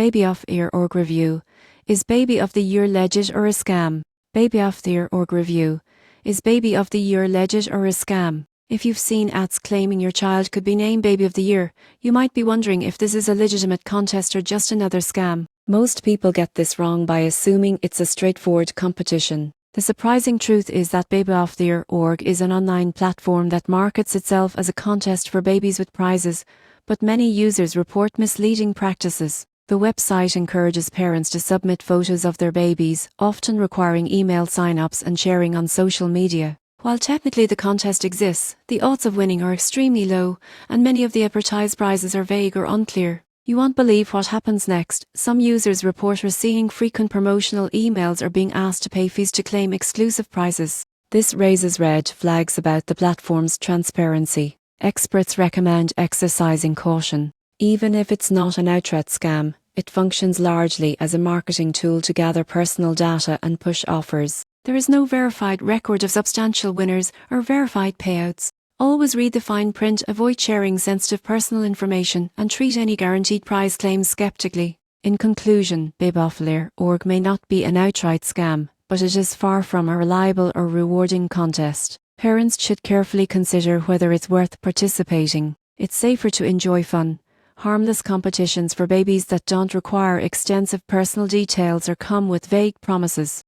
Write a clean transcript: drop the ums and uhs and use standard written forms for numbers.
BabyOfTheYearorg review. Is Baby of the Year legit or a scam? BabyOfTheYearorg review. Is Baby of the Year legit or a scam? If you've seen ads claiming your child could be named Baby of the Year, you might be wondering if this is a legitimate contest or just another scam. Most people get this wrong by assuming it's a straightforward competition. The surprising truth is that BabyOfTheYearorg is an online platform that markets itself as a contest for babies with prizes, but many users report misleading practices. The website encourages parents to submit photos of their babies, often requiring email sign-ups and sharing on social media. While technically the contest exists, the odds of winning are extremely low, and many of the advertised prizes are vague or unclear. You won't believe what happens next. Some users report receiving frequent promotional emails or being asked to pay fees to claim exclusive prizes. This raises red flags about the platform's transparency. Experts recommend exercising caution. Even if it's not an outright scam, it functions largely as a marketing tool to gather personal data and push offers. There is no verified record of substantial winners or verified payouts. Always read the fine print, avoid sharing sensitive personal information, and treat any guaranteed prize claims skeptically. In conclusion, BabyOfTheYearorg may not be an outright scam, but it is far from a reliable or rewarding contest. Parents should carefully consider whether it's worth participating. It's safer to enjoy fun, harmless competitions for babies that don't require extensive personal details or come with vague promises.